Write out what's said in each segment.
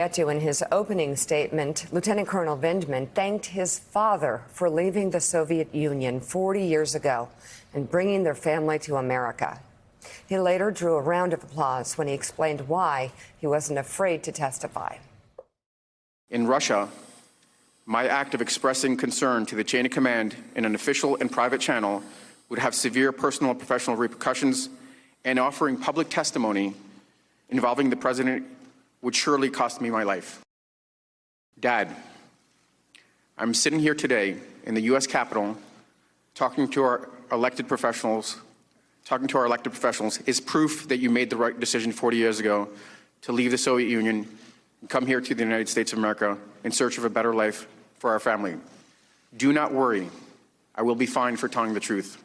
In his opening statement, Lieutenant Colonel Vindman thanked his father for leaving the Soviet Union 40 years ago and bringing their family to America. He later drew a round of applause when he explained why he wasn't afraid to testify. In Russia, my act of expressing concern to the chain of command in an official and private channel would have severe personal and professional repercussions, and offering public testimony involving the president would surely cost me my life. Dad, I'm sitting here today in the U.S. Capitol talking to our elected professionals is proof that you made the right decision 40 years ago to leave the Soviet Union and come here to the United States of America in search of a better life for our family. Do not worry. I will be fine for telling the truth.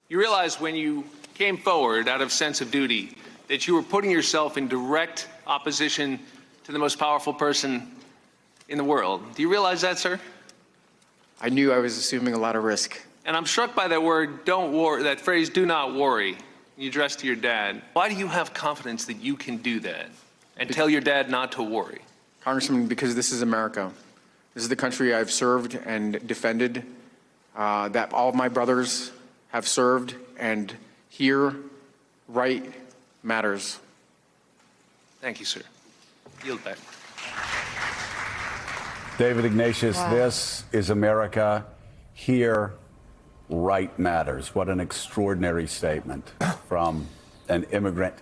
You realize when you came forward out of sense of duty that you were putting yourself in direct opposition to the most powerful person in the world. Do you realize that, sir? I knew I was assuming a lot of risk. And I'm struck by that word, don't worry, that phrase, do not worry, you address to your dad. Why do you have confidence that you can do that and tell your dad not to worry? Congressman, because this is America. This is the country I've served and defended, that all of my brothers have served, and here, right matters. Thank you, sir. Yield back. David Ignatius, This is America. Here, right matters. What an extraordinary statement from an immigrant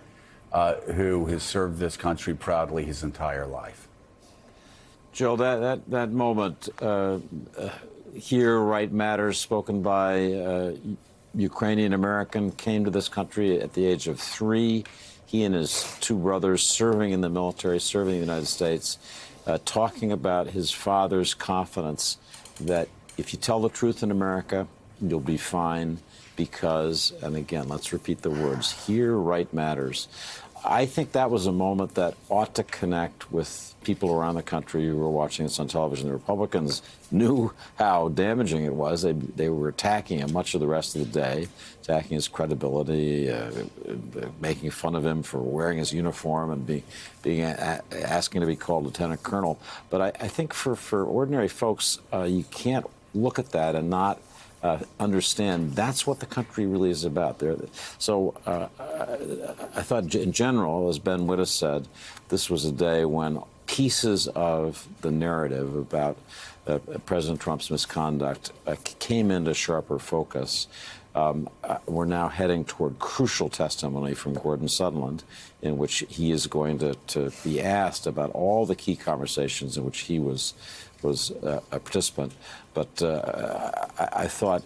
who has served this country proudly his entire life. Joe, that moment, here, right matters, spoken by Ukrainian American, came to this country at the age of 3. He and his 2 brothers serving in the military, serving in the United States, talking about his father's confidence that if you tell the truth in America, you'll be fine because, and again, let's repeat the words, here, right matters. I think that was a moment that ought to connect with people around the country who were watching this on television. The Republicans knew how damaging it was. They were attacking him much of the rest of the day, attacking his credibility, making fun of him for wearing his uniform and asking to be called lieutenant colonel. But I think for ordinary folks, you can't look at that and not understand that's what the country really is about. So I thought, in general, as Ben Wittes said, this was a day when pieces of the narrative about President Trump's misconduct came into sharper focus. We're now heading toward crucial testimony from Gordon Sondland, in which he is going to be asked about all the key conversations in which he was a participant. But I thought,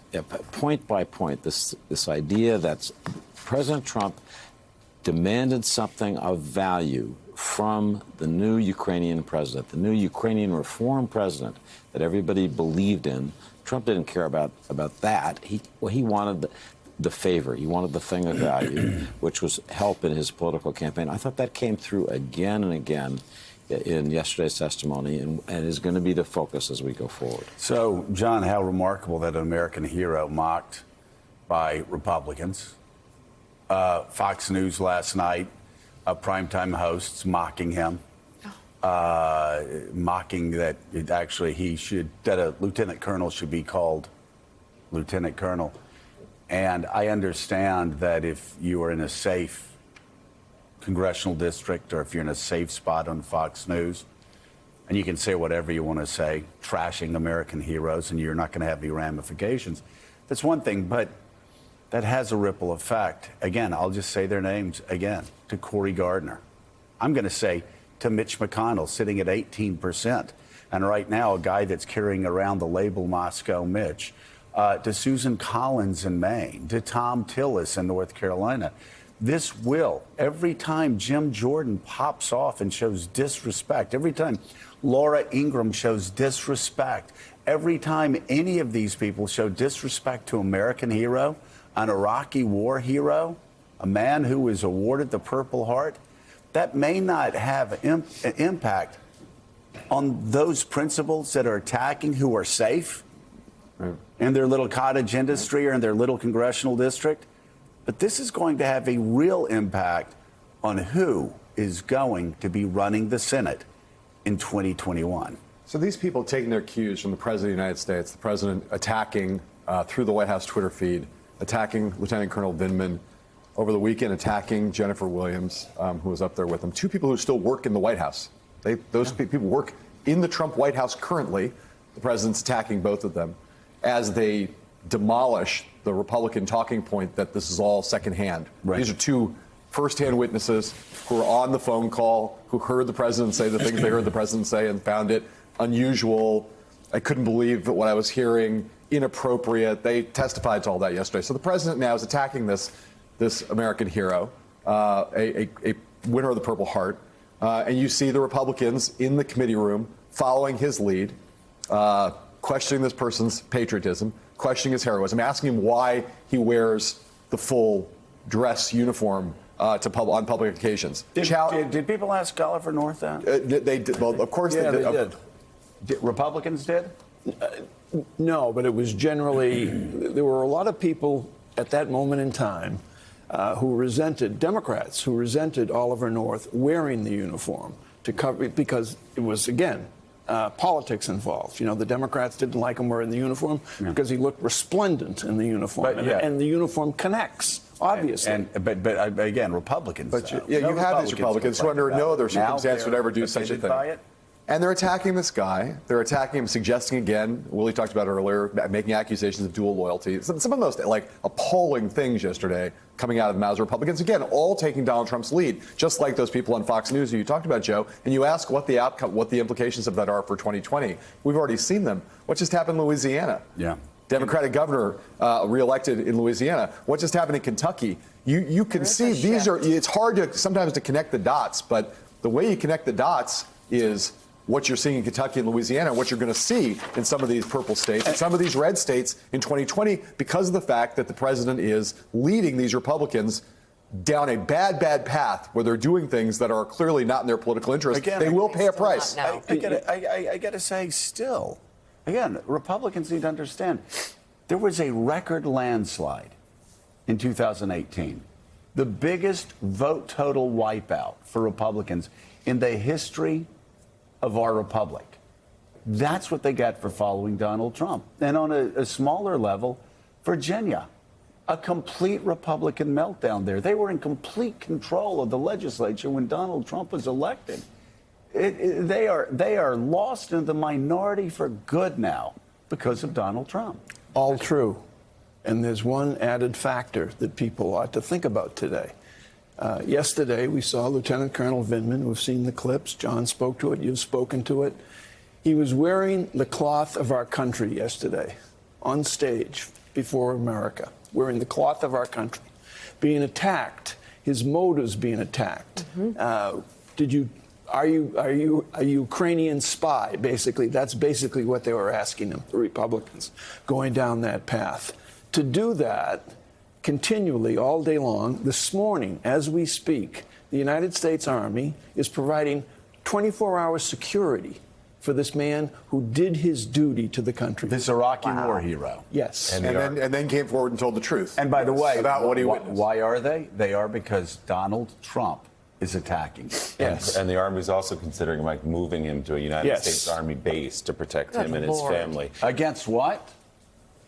point by point, this idea that President Trump demanded something of value from the new Ukrainian president, the new Ukrainian reform president that everybody believed in. Trump didn't care about that. He wanted the favor. He wanted the thing of value, which was help in his political campaign. I thought that came through again and again in yesterday's testimony and is going to be the focus as we go forward. So, John, how remarkable that an American hero mocked by Republicans. Fox News last night, primetime hosts mocking him, mocking that that a lieutenant colonel should be called lieutenant colonel. And I understand that if you are in a safe congressional district or if you're in a safe spot on Fox News, and you can say whatever you want to say, trashing American heroes, and you're not going to have any ramifications, that's one thing, but that has a ripple effect. Again, I'll just say their names again, to Cory Gardner. I'm going to say to Mitch McConnell, sitting at 18%, and right now a guy that's carrying around the label Moscow Mitch, to Susan Collins in Maine, to Tom Tillis in North Carolina. This will, every time Jim Jordan pops off and shows disrespect, every time Laura Ingraham shows disrespect, every time any of these people show disrespect to American hero, an Iraqi war hero, a man who was awarded the Purple Heart, that may not have an impact on those principals that are attacking who are safe in their little cottage industry or in their little congressional district. But this is going to have a real impact on who is going to be running the Senate in 2021. So these people taking their cues from the President of the United States, the President attacking through the White House Twitter feed, attacking Lieutenant Colonel Vindman, over the weekend attacking Jennifer Williams, who was up there with them. Two people who still work in the White House. Those people work in the Trump White House currently. The president's attacking both of them as they demolish the Republican talking point that this is all secondhand. Right. These are two firsthand witnesses who were on the phone call, who heard the president say the things they heard the president say and found it unusual. I couldn't believe what I was hearing, inappropriate. They testified to all that yesterday. So the president now is attacking this American hero, a winner of the Purple Heart. And you see the Republicans in the committee room following his lead, questioning this person's patriotism, questioning his heroism, asking him why he wears the full dress uniform on public occasions. Did people ask Oliver North that? They did. Well, of course Yeah, they did. Republicans did? No, but it was generally, there were a lot of people at that moment in time who resented, Democrats who resented Oliver North wearing the uniform to cover, because it was, again, politics involved. You know, the Democrats didn't like him wearing the uniform because he looked resplendent in the uniform. And the uniform connects, obviously. But again, Republicans. But you have these Republicans who under no other circumstance would ever do such a thing. And they're attacking this guy. They're attacking him, suggesting again, Willie talked about it earlier, making accusations of dual loyalty. Some of the most appalling things yesterday coming out of the mouths of Republicans. Again, all taking Donald Trump's lead, just like those people on Fox News who you talked about, Joe. And you ask what the outcome, what the implications of that are for 2020. We've already seen them. What just happened in Louisiana? Yeah. Democratic governor reelected in Louisiana. What just happened in Kentucky? You can see these are. It's hard to sometimes to connect the dots, but the way you connect the dots is what you're seeing in Kentucky and Louisiana, and what you're going to see in some of these purple states and some of these red states in 2020 because of the fact that the president is leading these Republicans down a bad path where they're doing things that are clearly not in their political interest. Again, they will pay a price. I got to say, still, again, Republicans need to understand there was a record landslide in 2018, the biggest vote total wipeout for Republicans in the history of our republic. That's what they get for following Donald Trump. And on a smaller level, Virginia, a complete Republican meltdown there. They were in complete control of the legislature when Donald Trump was elected. They are lost in the minority for good now because of Donald Trump. All true. And there's one added factor that people ought to think about today. Yesterday, we saw Lieutenant Colonel Vindman. We've seen the clips. John spoke to it. You've spoken to it. He was wearing the cloth of our country yesterday on stage before America, wearing the cloth of our country, being attacked, his motives being attacked. Are you a Ukrainian spy? Basically, that's basically what they were asking him, the Republicans, going down that path. To do that continually all day long, this morning, as we speak, the United States Army is providing 24-hour security for this man who did his duty to the country. This Iraqi war hero. Yes. And then came forward and told the truth. And by the way, about what he witnessed. Why are they? They are because Donald Trump is attacking. Yes. And the Army's also considering moving him to a United States Army base to protect him and his family. Against what?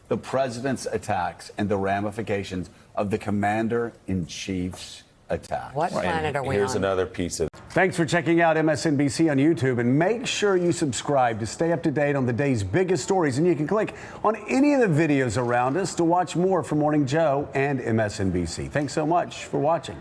The president's attacks and the ramifications of the commander-in-chief's attacks. What planet are we on? Here's another piece of. Thanks for checking out MSNBC on YouTube, and make sure you subscribe to stay up to date on the day's biggest stories. And you can click on any of the videos around us to watch more from Morning Joe and MSNBC. Thanks so much for watching.